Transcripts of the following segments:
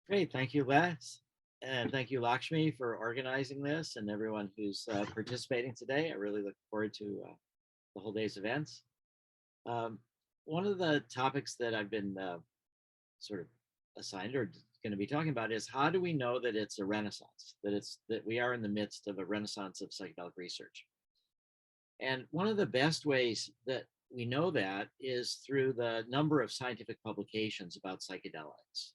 Great, thank you, Les. And thank you, Lakshmi, for organizing this and everyone who's participating today. I really look forward to the whole day's events. Um, One of the topics that I've been sort of assigned or going to be talking about is how do we know that it's a renaissance, that we are in the midst of a renaissance of psychedelic research. And one of the best ways that we know that is through the number of scientific publications about psychedelics.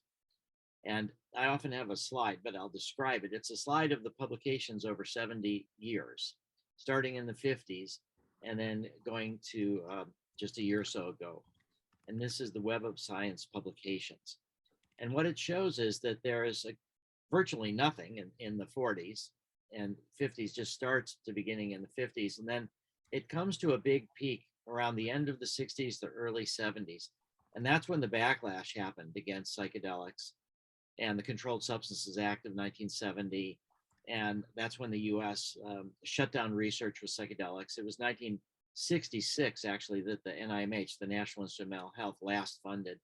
And I often have a slide, but I'll describe it. It's a slide of the publications over 70 years, starting in the 50s and then going to just a year or so ago. And this is the Web of Science publications. And what it shows is that there is virtually nothing in the 40s and 50s, just starts to beginning in the 50s. And then it comes to a big peak around the end of the 60s, the early 70s. And that's when the backlash happened against psychedelics and the Controlled Substances Act of 1970. And that's when the US shut down research with psychedelics. It was 1966, actually, that the NIMH, the National Institute of Mental Health, last funded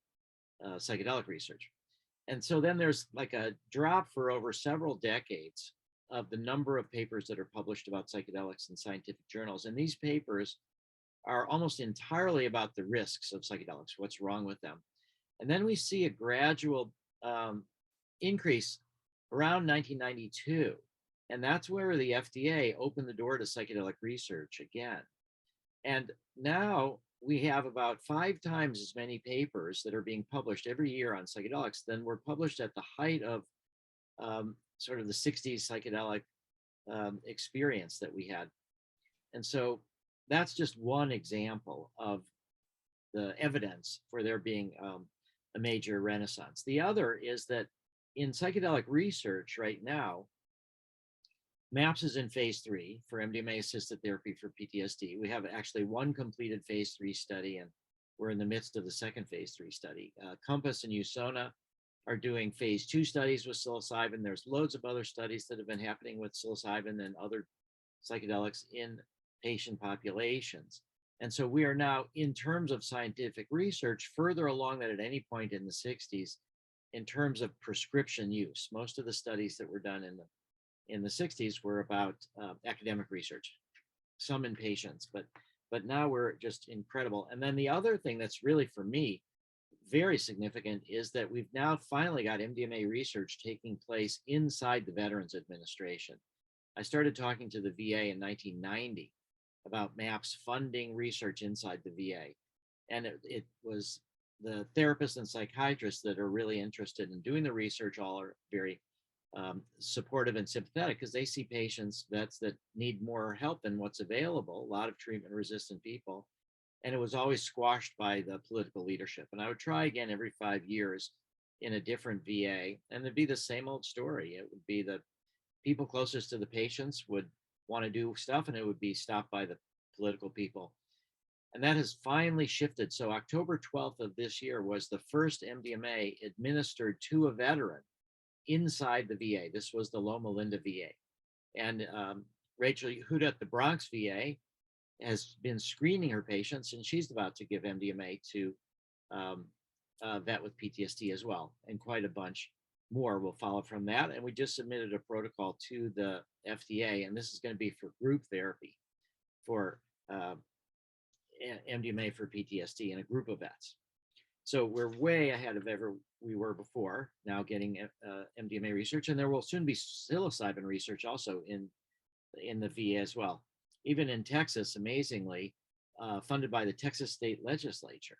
psychedelic research. And so then there's like a drop for over several decades of the number of papers that are published about psychedelics in scientific journals. And these papers are almost entirely about the risks of psychedelics, what's wrong with them. And then we see a gradual increase around 1992. And that's where the FDA opened the door to psychedelic research again. And now we have about 5 times as many papers that are being published every year on psychedelics than were published at the height of sort of the 60s psychedelic experience that we had. And so that's just one example of the evidence for there being a major renaissance. The other is that in psychedelic research right now, MAPS is in phase 3 for MDMA assisted therapy for PTSD. We have actually one completed phase 3 study, and we're in the midst of the second phase 3 study. Compass and USONA are doing phase 2 studies with psilocybin. There's loads of other studies that have been happening with psilocybin and other psychedelics in patient populations. And so we are now, in terms of scientific research, further along than at any point in the 60s in terms of prescription use. Most of the studies that were done in the 60s were about academic research, some in patients, but now we're just incredible. And then the other thing that's really, for me, very significant is that we've now finally got MDMA research taking place inside the Veterans Administration. I started talking to the VA in 1990 about MAPS funding research inside the VA. And it was the therapists and psychiatrists that are really interested in doing the research all are very supportive and sympathetic because they see patients, vets that need more help than what's available, a lot of treatment resistant people. And it was always squashed by the political leadership. And I would try again every 5 years in a different VA, and it'd be the same old story. It would be the people closest to the patients would want to do stuff, and it would be stopped by the political people. And that has finally shifted. So October 12th of this year was the first MDMA administered to a veteran inside the VA. This was the Loma Linda VA. And Rachel Yehuda at the Bronx VA has been screening her patients, and she's about to give MDMA to a vet with PTSD as well. And quite a bunch more will follow from that. And we just submitted a protocol to the FDA, and this is going to be for group therapy for MDMA for PTSD in a group of vets. So we're way ahead of ever we were before, now getting MDMA research, and there will soon be psilocybin research also in the VA as well. Even in Texas, amazingly, funded by the Texas state legislature.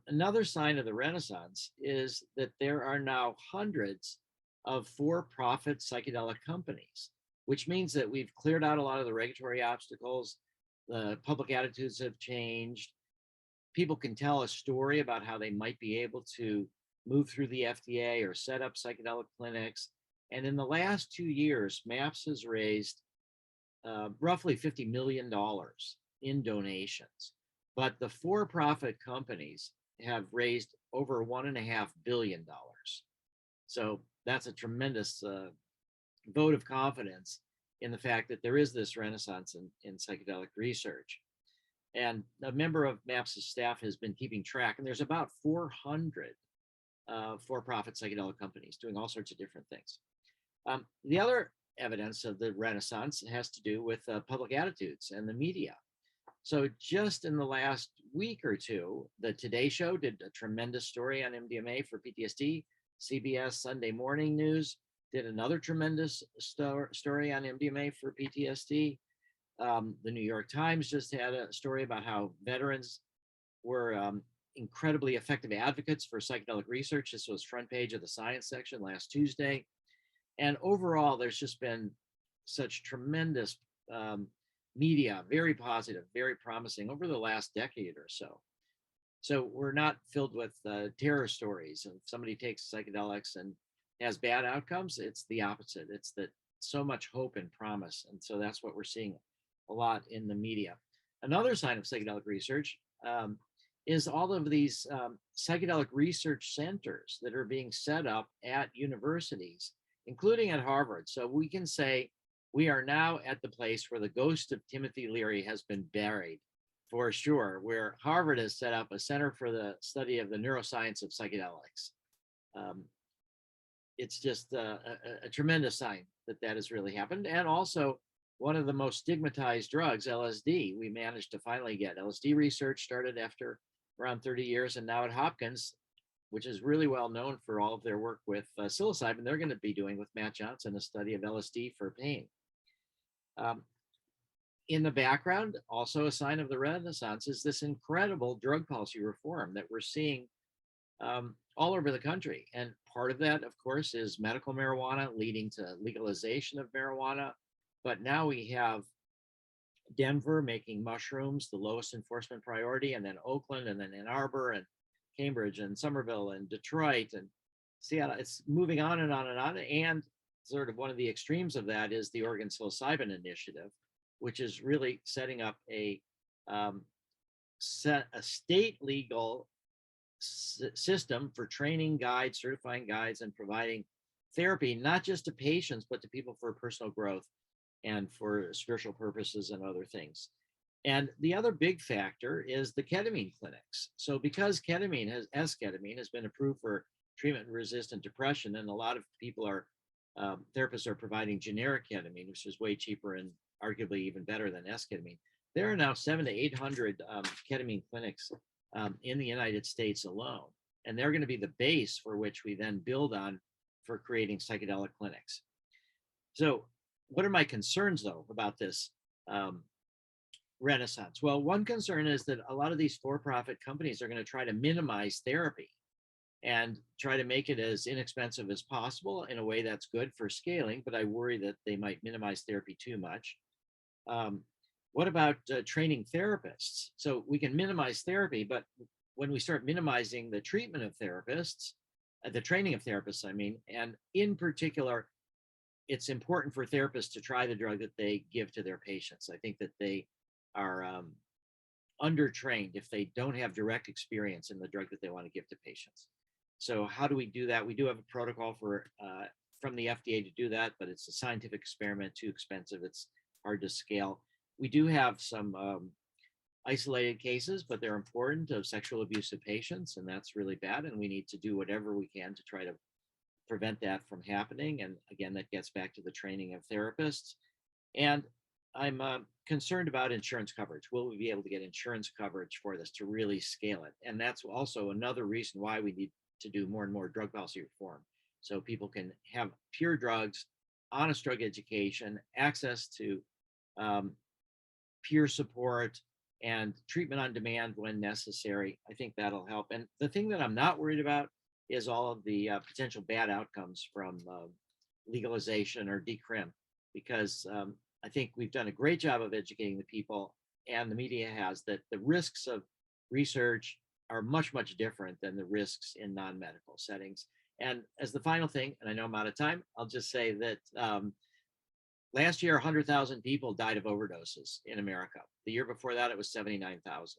Another sign of the Renaissance is that there are now hundreds of for-profit psychedelic companies, which means that we've cleared out a lot of the regulatory obstacles. The public attitudes have changed. People can tell a story about how they might be able to move through the FDA or set up psychedelic clinics. And in the last 2 years, MAPS has raised roughly $50 million in donations. But the for-profit companies have raised over $1.5 billion. So that's a tremendous vote of confidence in the fact that there is this renaissance in psychedelic research. And a member of MAPS' staff has been keeping track, and there's about 400 for-profit psychedelic companies doing all sorts of different things. The other evidence of the Renaissance has to do with public attitudes and the media. So just in the last week or two, the Today Show did a tremendous story on MDMA for PTSD. CBS Sunday Morning News did another tremendous story on MDMA for PTSD. The New York Times just had a story about how veterans were incredibly effective advocates for psychedelic research. This was front page of the science section last Tuesday. And overall, there's just been such tremendous media, very positive, very promising over the last decade or so. So we're not filled with terror stories. If somebody takes psychedelics and has bad outcomes, it's the opposite. It's that so much hope and promise. And so that's what we're seeing a lot in the media. Another sign of psychedelic research is all of these psychedelic research centers that are being set up at universities, including at Harvard. So we can say we are now at the place where the ghost of Timothy Leary has been buried, for sure, where Harvard has set up a center for the study of the neuroscience of psychedelics. It's just a tremendous sign that that has really happened. And also, one of the most stigmatized drugs, LSD, we managed to finally get LSD research started after around 30 years. And now at Hopkins, which is really well known for all of their work with psilocybin, they're going to be doing with Matt Johnson a study of LSD for pain. In the background, also a sign of the Renaissance, is this incredible drug policy reform that we're seeing all over the country. And part of that, of course, is medical marijuana leading to legalization of marijuana. But now we have Denver making mushrooms the lowest enforcement priority, and then Oakland, and then Ann Arbor, and Cambridge, and Somerville, and Detroit, and Seattle. It's moving on and on and on. And sort of one of the extremes of that is the Oregon Psilocybin Initiative, which is really setting up a state legal system for training guides, certifying guides, and providing therapy, not just to patients, but to people for personal growth and for spiritual purposes and other things. And the other big factor is the ketamine clinics. So because S-ketamine has been approved for treatment-resistant depression, and a lot of people therapists are providing generic ketamine, which is way cheaper and arguably even better than S-ketamine. There are now 700 to 800 ketamine clinics in the United States alone. And they're going to be the base for which we then build on for creating psychedelic clinics. So what are my concerns, though, about this renaissance? Well, one concern is that a lot of these for-profit companies are going to try to minimize therapy and try to make it as inexpensive as possible in a way that's good for scaling, but I worry that they might minimize therapy too much. What about training therapists? So we can minimize therapy, but when we start minimizing the treatment of therapists, the training of therapists, I mean, and in particular, it's important for therapists to try the drug that they give to their patients. I think that they are undertrained if they don't have direct experience in the drug that they want to give to patients. So how do we do that? We do have a protocol from the FDA to do that, but it's a scientific experiment, too expensive. It's hard to scale. We do have some isolated cases, but they're important, of sexual abuse of patients, and that's really bad. And we need to do whatever we can to try to prevent that from happening. And again, that gets back to the training of therapists. And I'm concerned about insurance coverage. Will we be able to get insurance coverage for this to really scale it? And that's also another reason why we need to do more and more drug policy reform, so people can have pure drugs, honest drug education, access to peer support, and treatment on demand when necessary. I think that'll help. And the thing that I'm not worried about is all of the potential bad outcomes from legalization or decrim, because I think we've done a great job of educating the people, and the media has, that the risks of research are much, much different than the risks in non-medical settings. And as the final thing, and I know I'm out of time, I'll just say that last year, 100,000 people died of overdoses in America. The year before that, it was 79,000.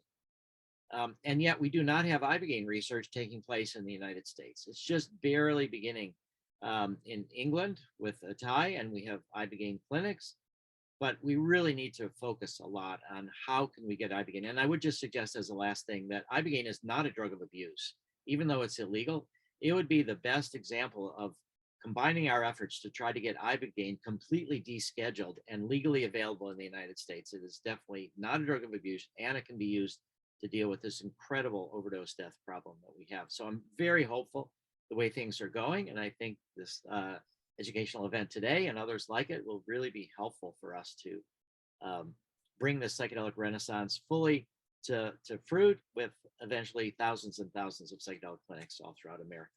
And yet we do not have Ibogaine research taking place in the United States. It's just barely beginning in England with Atai, and we have Ibogaine clinics, but we really need to focus a lot on how can we get Ibogaine. And I would just suggest as a last thing that Ibogaine is not a drug of abuse, even though it's illegal. it would be the best example of combining our efforts to try to get ibogaine completely descheduled and legally available in the United States. It is definitely not a drug of abuse, and it can be used to deal with this incredible overdose death problem that we have. So I'm very hopeful the way things are going, and I think this educational event today and others like it will really be helpful for us to bring this psychedelic renaissance fully to fruit, with eventually thousands and thousands of psychedelic clinics all throughout America.